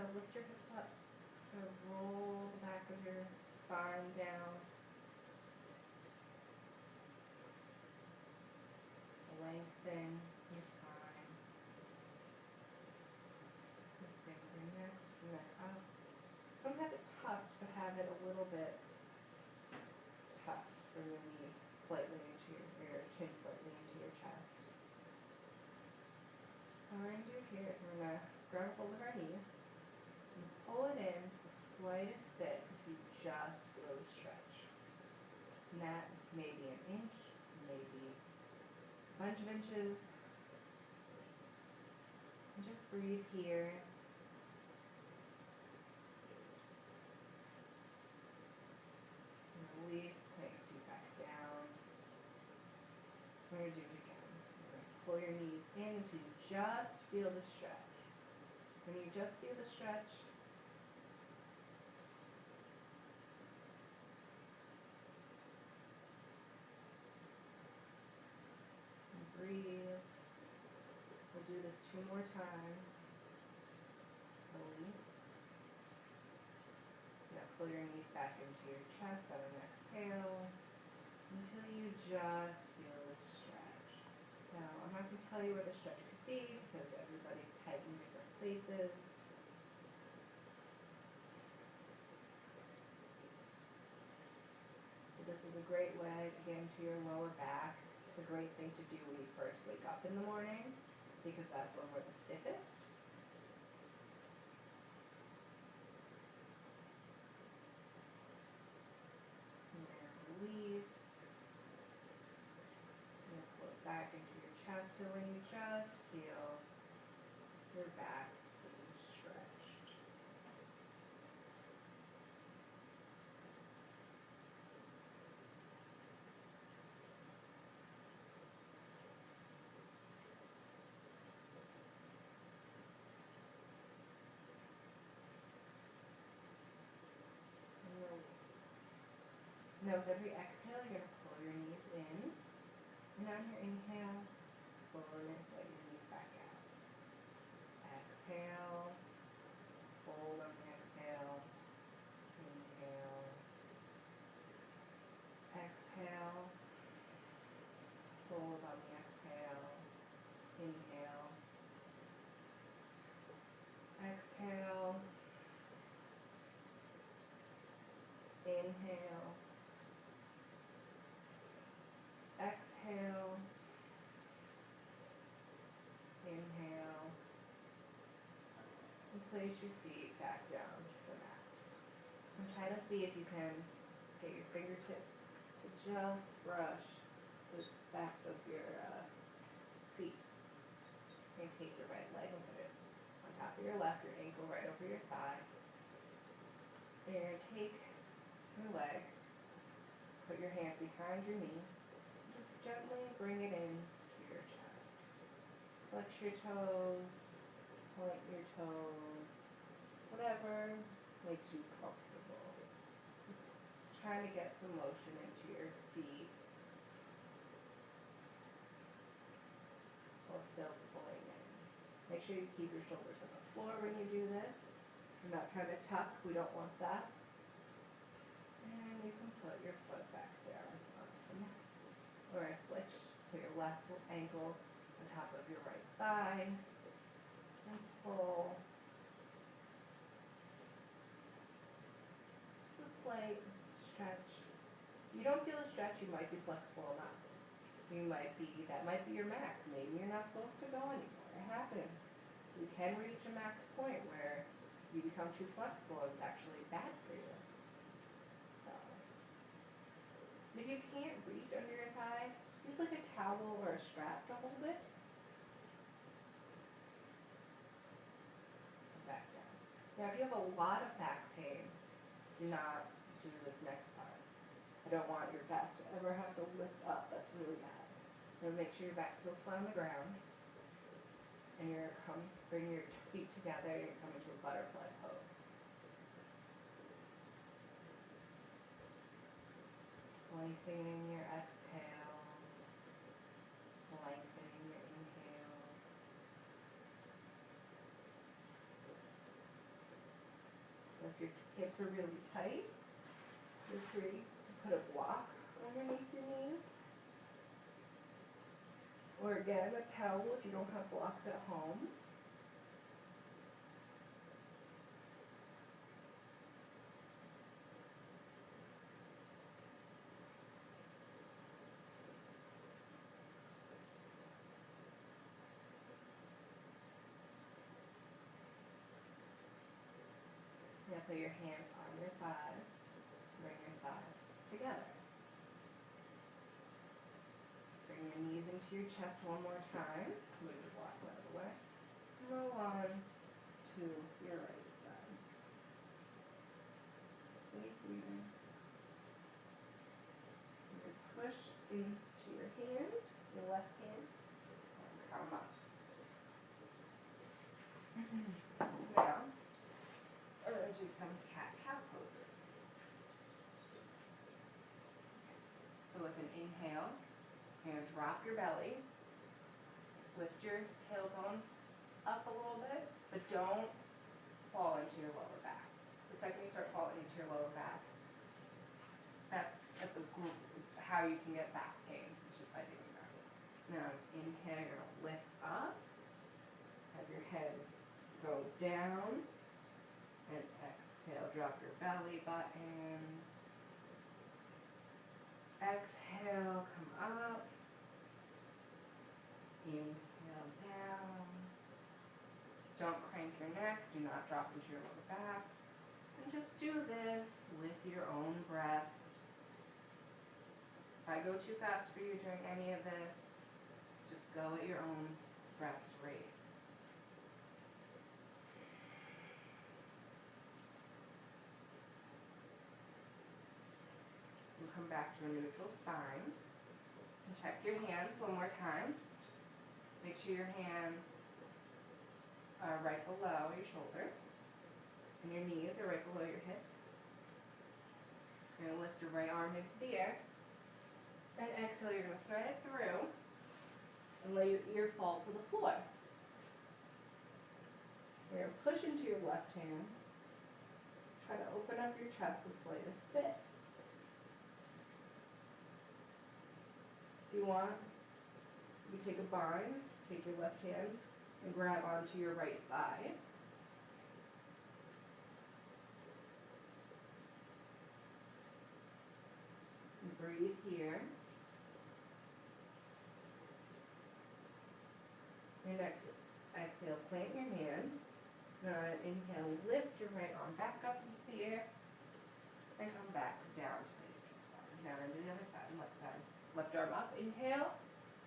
gonna lift your hips up. Gonna roll the back of your spine down. Lengthen your spine. The same, bring your neck up. Don't have it tucked, but have it a little bit tucked. Bring your knee slightly into your chin slightly into your chest. What we're going to do here is we're going to grab hold of our knees and pull it in the slightest bit until you just feel the stretch. And that may be an inch, maybe a bunch of inches. And just breathe here. And release, plant your feet back down. We're going to do it again. We're going to pull your knees in until you just feel the stretch. When you just feel the stretch, and breathe. We'll do this 2 more times. Release. Now pull your knees back into your chest on an exhale until you just feel the stretch. Now, I'm not going to tell you where the stretch could be because everybody's tight in different places. But this is a great way to get into your lower back. It's a great thing to do when you first wake up in the morning because that's when we're the stiffest. Release. And pull it back into your chest till when you just feel your back being stretched. And release. Now with every exhale, you're going to pull your knees in. And on your inhale, pull in, let your knees back out. Exhale, hold on the exhale, inhale, exhale, hold on the exhale, inhale, exhale, inhale, exhale, inhale, and place your feet back down to the mat. And try to see if you can get your fingertips to just brush the backs of your feet. You're going to take your right leg and put it on top of your left, your ankle right over your thigh. And you're going to take your leg, put your hand behind your knee, just gently bring it in to your chest. Flex your toes, point your toes, whatever makes you comfortable. Just trying to get some motion into your feet while still pulling in. Make sure you keep your shoulders on the floor when you do this. You're not trying to tuck, we don't want that. And you can put your foot back down onto the mat. Or switch, put your left ankle on top of your right thigh and pull. Just a slight stretch. If you don't feel a stretch, you might be flexible enough. That might be your max. Maybe you're not supposed to go anymore. It happens. You can reach a max point where you become too flexible and it's actually bad for you. So, if you can't reach under your thigh, use like a towel or a strap to hold it. Back down. Now if you have a lot of back pain, do not do this next part. I don't want your back to ever have to lift up. That's really bad. Now make sure your back's still flat on the ground. And bring your feet together and you're coming to a butterfly pose. Lengthening your exhales, lengthening your inhales. hips are really tight, you're free to put a block underneath your knees. Or again, a towel if you don't have blocks at home. Now put your hands on your thighs. Bring your thighs together. Bring your knees into your chest one more time. Move the blocks out of the way. Roll on to your right side. So stay breathing. You push into your hand, your left hand, and come up. Now, we're going to do some cat-cow poses. So with an inhale, you're going to drop your belly, lift your tailbone up a little bit, but don't fall into your lower back. The second you start falling into your lower back, it's how you can get back pain. It's just by doing that. Now inhale, you're going to lift up, have your head go down, and exhale, drop your belly button. Exhale, come up. Inhale down. Don't crank your neck, do not drop into your lower back. And just do this with your own breath. If I go too fast for you during any of this, just go at your own breath's rate. We'll come back to a neutral spine. And check your hands one more time. Make sure your hands are right below your shoulders. And your knees are right below your hips. You're going to lift your right arm into the air. And exhale, you're going to thread it through and let your ear fall to the floor. You're going to push into your left hand. Try to open up your chest the slightest bit. If you want, you take a bind, take your left hand and grab onto your right thigh. And breathe here. And exhale, plant your hand. Now inhale, lift your right arm back up into the air and come back down to the neutral spine. Now into the other side, left side. Left arm up, inhale,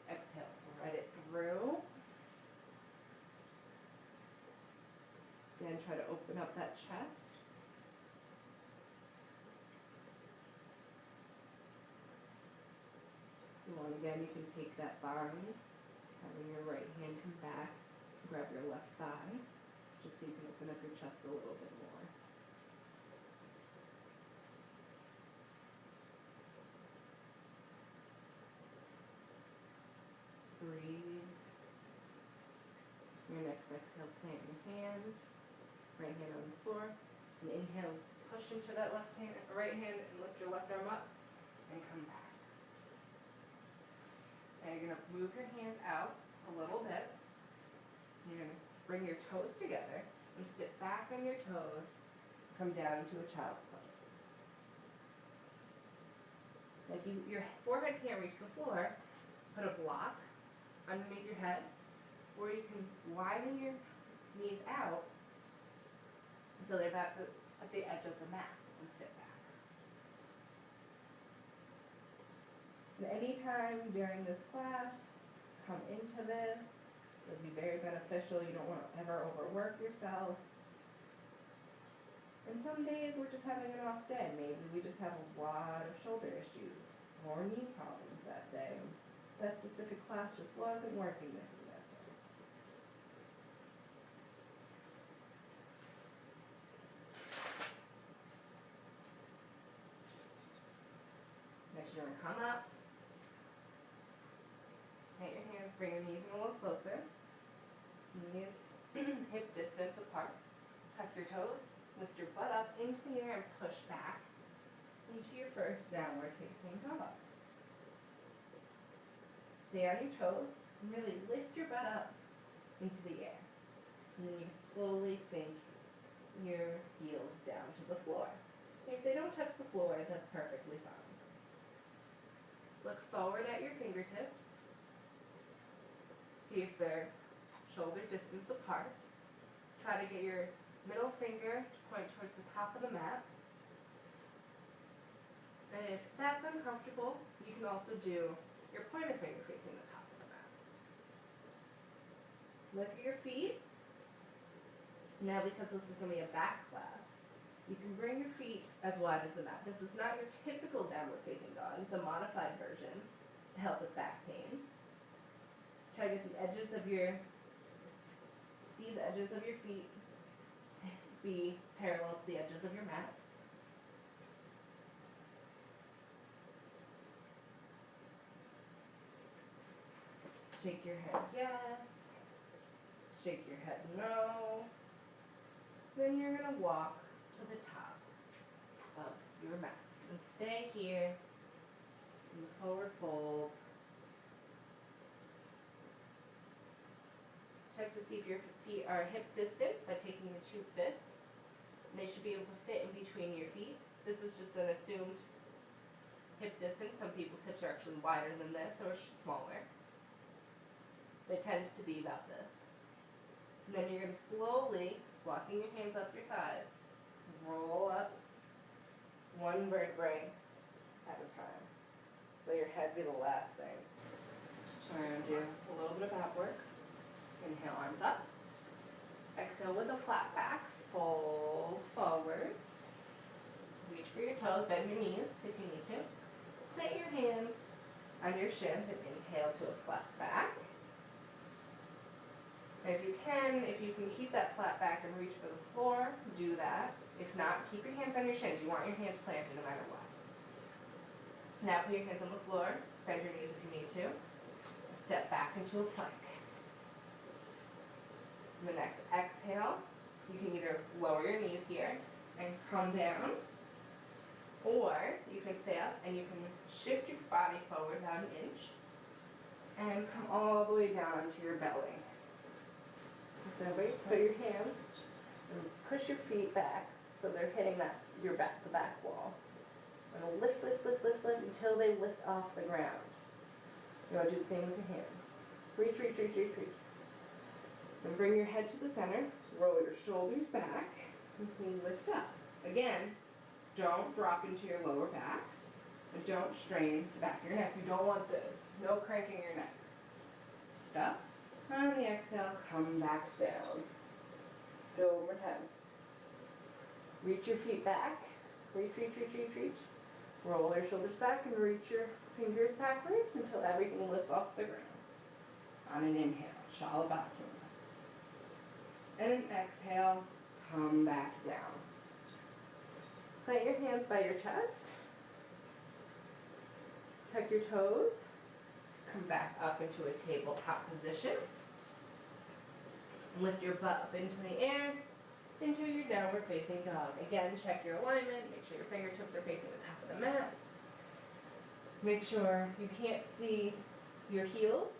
exhale, thread it through. Again, try to open up that chest. If you want, again, you can take that bind, having your right hand come back, grab your left thigh, just so you can open up your chest a little bit more. Breathe. Your next exhale, plant your hand, right hand on the floor, and inhale, push into that right hand and lift your left arm up and come back. Now you're going to move your hands out a little bit. You're going to bring your toes together and sit back on your toes, come down into a child's pose. If your forehead can't reach the floor, put a block underneath your head, or you can widen your knees out until they're at the edge of the mat and sit back. And anytime during this class, come into this. It'll be very beneficial. You don't want to ever overwork yourself. And some days we're just having an off day. Maybe we just have a lot of shoulder issues or knee problems that day. That specific class just wasn't working with you that day. Next, you're going to come up. Plant your hands, bring your knees in a little closer. Knees hip distance apart. Tuck your toes Lift your butt up into the air and push back into your first downward facing dog. Stay on your toes and really lift your butt up into the air. And then you can slowly sink your heels down to the floor. If they don't touch the floor, that's perfectly fine. Look forward at your fingertips. See if they're shoulder distance apart. Try to get your middle finger to point towards the top of the mat. And if that's uncomfortable, you can also do your pointer finger facing the top of the mat. Look at your feet. Now, because this is going to be a back class, you can bring your feet as wide as the mat. This is not your typical downward facing dog. It's a modified version to help with back pain. Try to get these edges of your feet be parallel to the edges of your mat. Shake your head yes. Shake your head no. Then you're going to walk to the top of your mat. And stay here in the forward fold. Check to see if your feet are hip distance by taking your two fists. And they should be able to fit in between your feet. This is just an assumed hip distance. Some people's hips are actually wider than this or smaller. It tends to be about this. And then you're going to slowly, walking your hands up your thighs, roll up one vertebrae at a time. Let your head be the last thing. We're going to do a little bit of ab work. Inhale, arms up. Exhale with a flat back, fold forwards. Reach for your toes, bend your knees if you need to. Plant your hands on your shins and inhale to a flat back. If you can keep that flat back and reach for the floor, do that. If not, keep your hands on your shins. You want your hands planted no matter what. Now put your hands on the floor, bend your knees if you need to, and step back into a plank. The next exhale, you can either lower your knees here and come down, or you can stay up and you can shift your body forward about an inch and come all the way down to your belly. So put your hands and push your feet back so they're hitting the back wall. And lift, lift, lift, lift, lift until they lift off the ground. You want to do the same with your hands. Reach, reach, reach, reach, reach. And bring your head to the center, roll your shoulders back, and lift up. Again, don't drop into your lower back, and don't strain the back of your neck. You don't want this. No cranking your neck. Lift up. On the exhale, come back down. Do one more time. Reach your feet back. Reach, reach, reach, reach, reach. Roll your shoulders back and reach your fingers backwards until everything lifts off the ground. On an inhale, Shalabhasana. And an exhale, come back down. Plant your hands by your chest. Tuck your toes. Come back up into a tabletop position. Lift your butt up into the air, into your downward facing dog. Again, check your alignment. Make sure your fingertips are facing the top of the mat. Make sure you can't see your heels,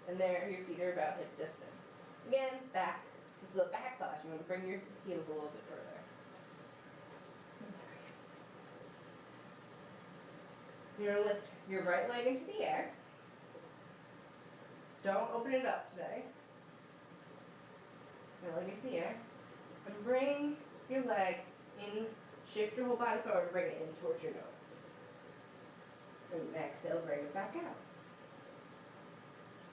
and there your feet are about hip distance. Again, back. This is a back class. You want to bring your heels a little bit further. You're going to lift your right leg into the air. Don't open it up today. Your leg into the air. And bring your leg in, shift your whole body forward and bring it in towards your nose. And exhale, bring it back out.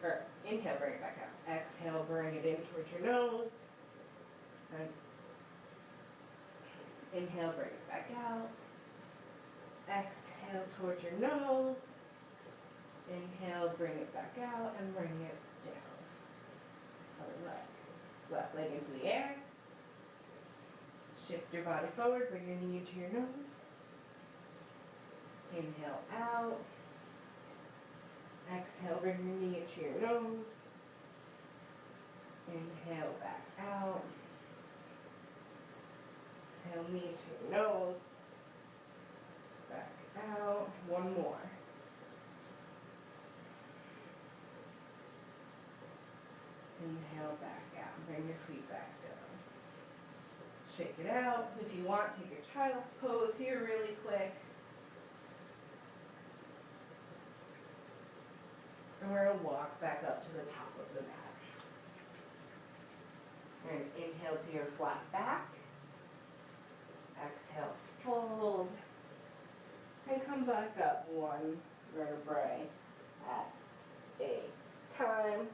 Or inhale, bring it back out. Exhale, bring it in towards your nose. And inhale, bring it back out. Exhale towards your nose. Inhale, bring it back out and bring it down. Other leg. Left leg into the air. Shift your body forward, bring your knee to your nose. Inhale out. Exhale, bring your knee into your nose. Inhale back out. Exhale, knee to your nose. Back out. One more. Inhale, back out. Bring your feet back down. Shake it out. If you want, take your child's pose here really quick. And we're going to walk back up to the top of the mat. We're going to inhale to your flat back. Exhale, fold. And come back up one vertebrae at a time.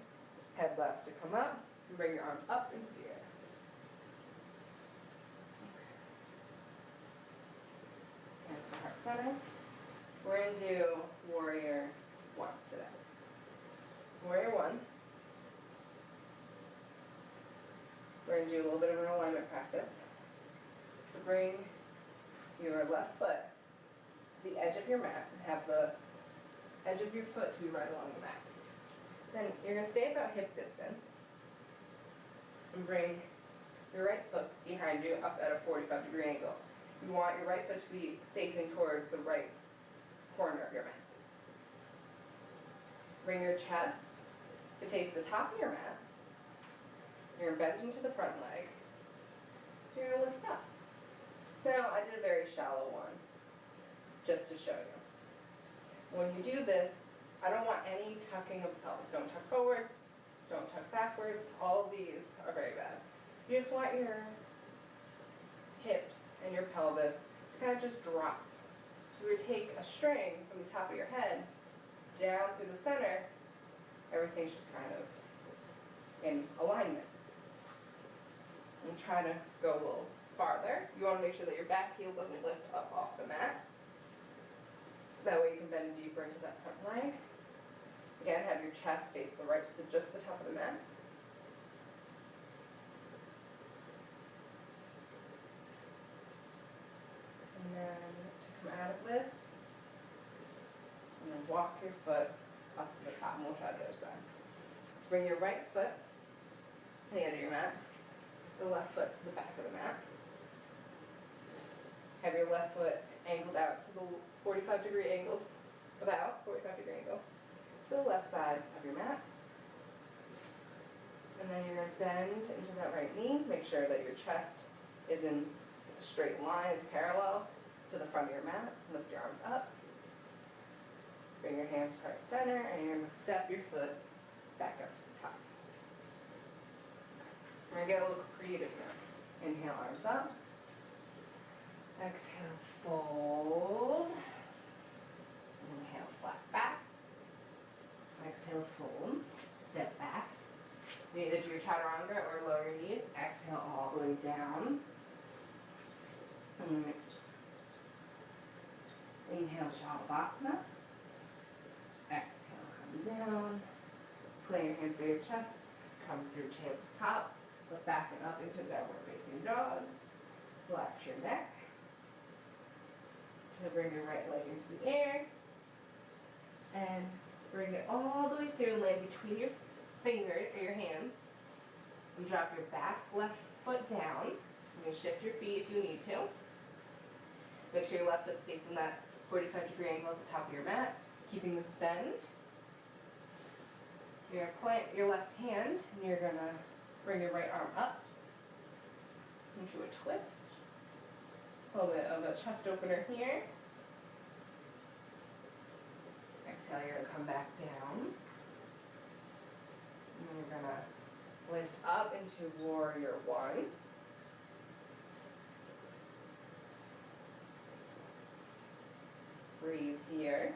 Head last to come up. And bring your arms up into the air. Hands to heart center. We're going to do warrior one today. Warrior one. We're going to do a little bit of an alignment practice. So bring your left foot to the edge of your mat and have the edge of your foot to be right along the mat. Then you're going to stay about hip distance and bring your right foot behind you up at a 45-degree angle. You want your right foot to be facing towards the right corner of your mat. Bring your chest to face the top of your mat. You're going to bend into the front leg. You're going to lift up. Now, I did a very shallow one, just to show you. When you do this, I don't want any tucking of the pelvis. Don't tuck forwards, don't tuck backwards. All of these are very bad. You just want your hips and your pelvis to kind of just drop. So we take a string from the top of your head down through the center. Everything's just kind of in alignment. And try to go a little farther. You want to make sure that your back heel doesn't lift up off the mat. That way you can bend deeper into that front leg. Again, have your chest face the right, just the top of the mat. And then to come out of this, and then walk your foot up to the top, and we'll try the other side. So bring your right foot to the end of your mat, the left foot to the back of the mat. Have your left foot angled out to the 45-degree angles, about 45-degree angle, to the left side of your mat. And then you're going to bend into that right knee. Make sure that your chest is in a straight line, is parallel to the front of your mat. Lift your arms up. Bring your hands to heart center, and you're going to step your foot back up to the top. We're going to get a little creative now. Inhale, arms up. Exhale, fold. Inhale, flat back. Exhale, fold. Step back. You either do your chaturanga or lower your knees. Exhale all the way down. Inhale, Shavasana. Exhale, come down. Plant your hands by your chest. Come through tail to top. Look back and up into downward facing dog. Relax your neck. Try to bring your right leg into the air. And bring it all the way through and land between your fingers or your hands. And drop your back left foot down. You can shift your feet if you need to. Make sure your left foot's facing that 45-degree angle at the top of your mat. Keeping this bend. You're going to plant your left hand, and you're going to bring your right arm up into a twist. A little bit of a chest opener here. Exhale, you're going to come back down. And you're going to lift up into warrior one. Breathe here.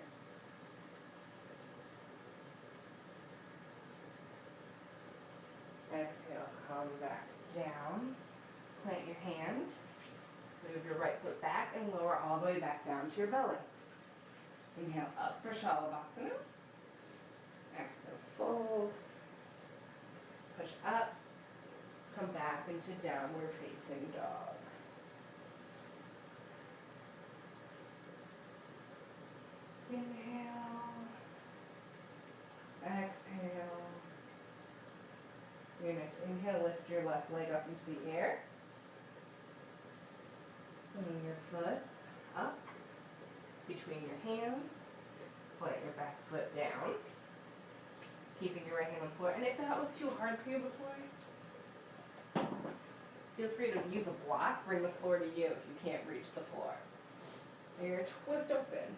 Exhale, come back down. Plant your hand. Move your right foot back and lower all the way back down to your belly. Inhale up for Shalabhasana. Exhale, fold. Push up. Come back into downward facing dog. Inhale. Exhale. You're going to inhale, lift your left leg up into the air. Bring your foot up between your hands. Plant your back foot down. Keeping your right hand on the floor. And if that was too hard for you before, feel free to use a block. Bring the floor to you if you can't reach the floor. And you're going to twist open.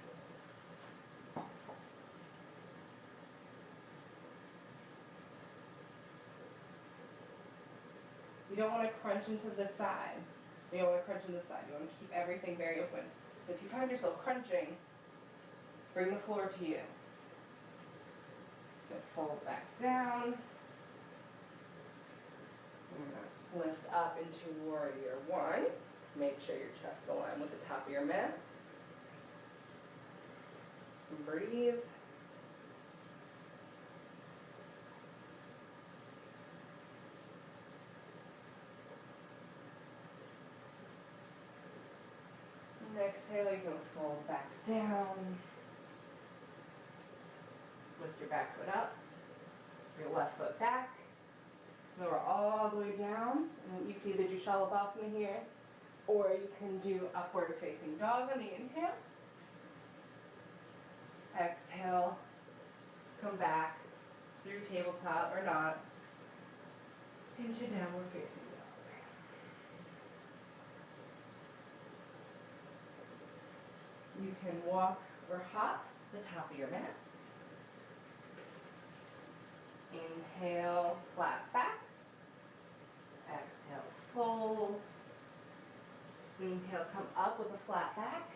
You don't want to crunch into the side. You don't want to crunch into the side. You want to keep everything very open. So if you find yourself crunching, bring the floor to you. So fold back down. Lift up into warrior one. Make sure your chest's aligned with the top of your mat. Breathe. And exhale, you're going to fold back down. Lift your back foot up. Your left foot back. Lower all the way down. And you can either do Shalabhasana here, or you can do upward facing dog on the inhale. Exhale, come back through tabletop or not into downward facing dog. You can walk or hop to the top of your mat. Inhale, flat back. Exhale, fold. Inhale, come up with a flat back.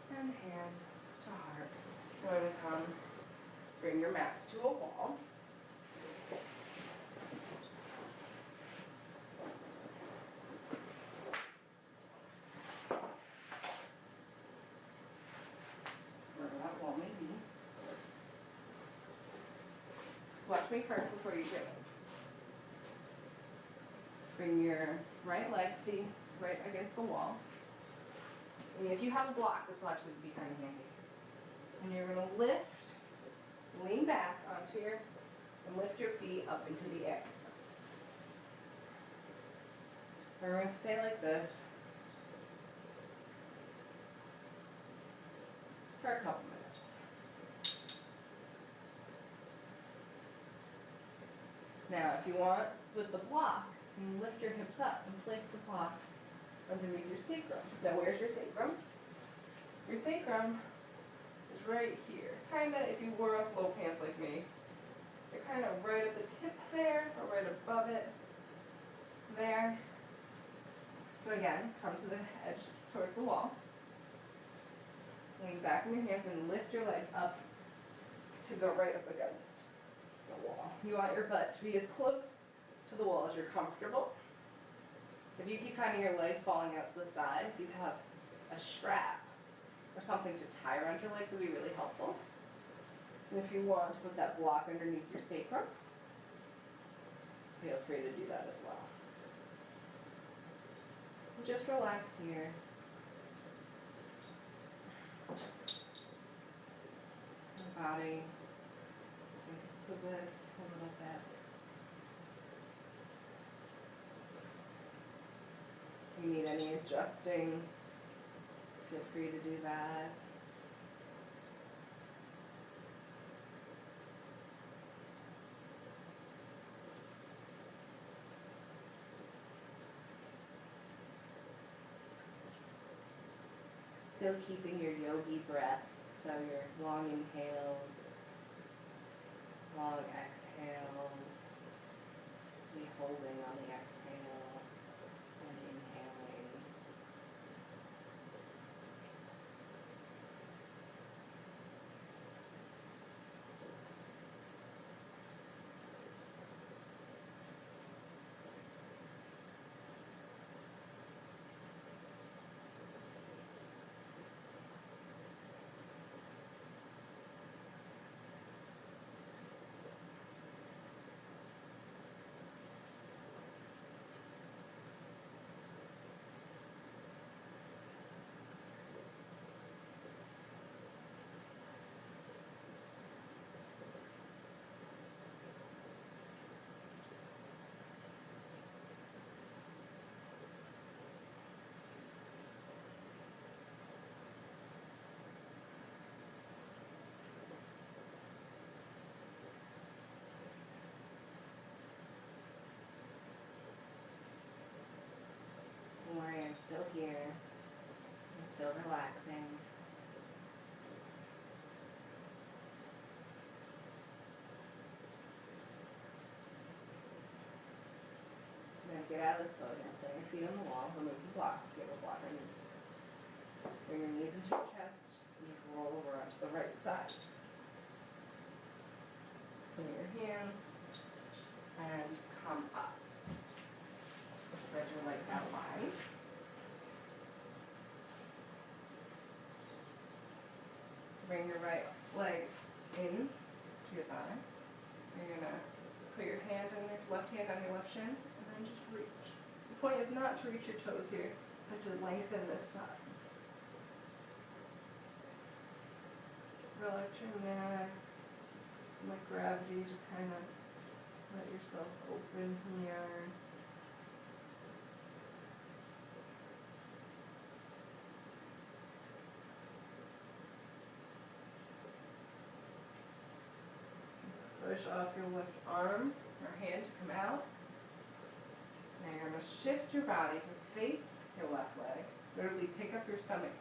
And hands to heart. You're going to come, bring your mats to a wall. Wherever that wall may be. Watch me first before you do it. Bring your right leg to be right against the wall. And if you have a block, this will actually be kind of handy. And you're going to lift, lean back onto your, and lift your feet up into the air. We're going to stay like this for a couple minutes. Now, if you want, with the block, you can lift your hips up and place the block underneath your sacrum. Now, where's your sacrum? Your sacrum is right here. Kind of, if you wore low pants like me, you're kind of right at the tip there, or right above it there. So again, come to the edge towards the wall. Lean back in your hands and lift your legs up to go right up against the wall. You want your butt to be as close to the wall as you're comfortable. If you keep finding your legs falling out to the side, you have a strap or something to tie around your legs, it would be really helpful. And if you want to put that block underneath your sacrum, feel free to do that as well. And just relax here. The body sink into this a little bit. If you need any adjusting, feel free to do that. Still keeping your yogi breath, so your long inhales, long exhales, be holding on the exhale and inhaling. Still relaxing. Now get out of this pose. Now plant your feet on the wall. Remove the block if you have a block underneath. Bring your knees into your chest. And you can roll over onto the right side. Clear your hands and come up. Spread your legs out wide. Bring your right leg in to your thigh. You're gonna put your hand on your left hand on your left shin and then just reach. The point is not to reach your toes here, but to lengthen this side. Relax your neck. Let gravity just kind of let yourself open here. Push off your left arm or hand to come out. Now you're going to shift your body to face your left leg. Literally pick up your stomach,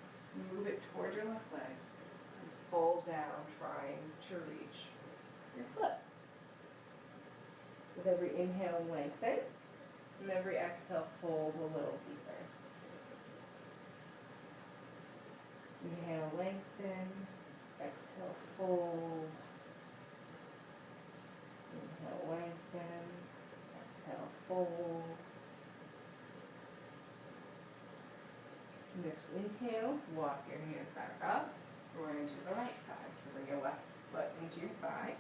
move it towards your left leg, and fold down, trying to reach your foot. With every inhale, lengthen, and every exhale, fold a little deeper. Inhale, lengthen, exhale, fold. Inhale, lengthen, exhale, fold. Next inhale, walk your hands back up. We're going to do the right side. So bring your left foot into your thigh.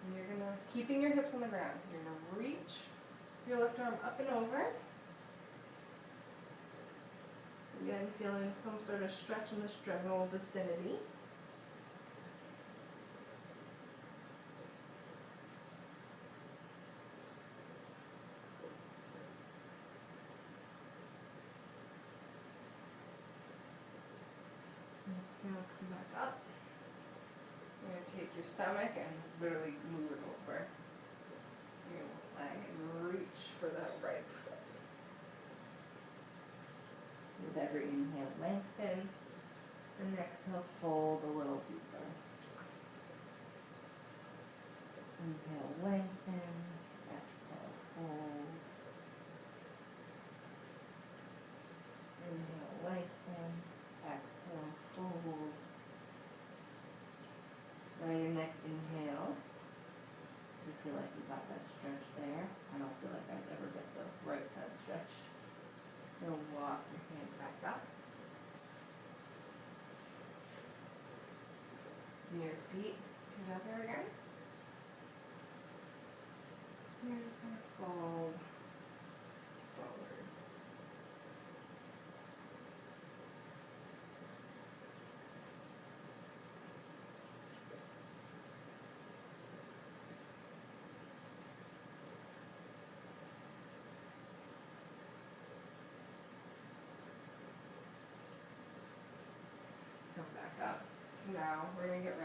And you're gonna, keeping your hips on the ground, you're gonna reach your left arm up and over. Again, feeling some sort of stretch in this general vicinity. Now come back up. You're going to take your stomach and literally move it over your leg and reach for that right foot. With every inhale, lengthen, and exhale, fold a little deeper. Inhale, lengthen, exhale, fold. Inhale, lengthen, exhale, fold. On your next inhale, you feel like you got that stretch there. I don't feel like I'd ever get the right side stretch. You'll walk your hands back up. And your feet together again. And you're just going to fold forward. Come back up. Now we're going to get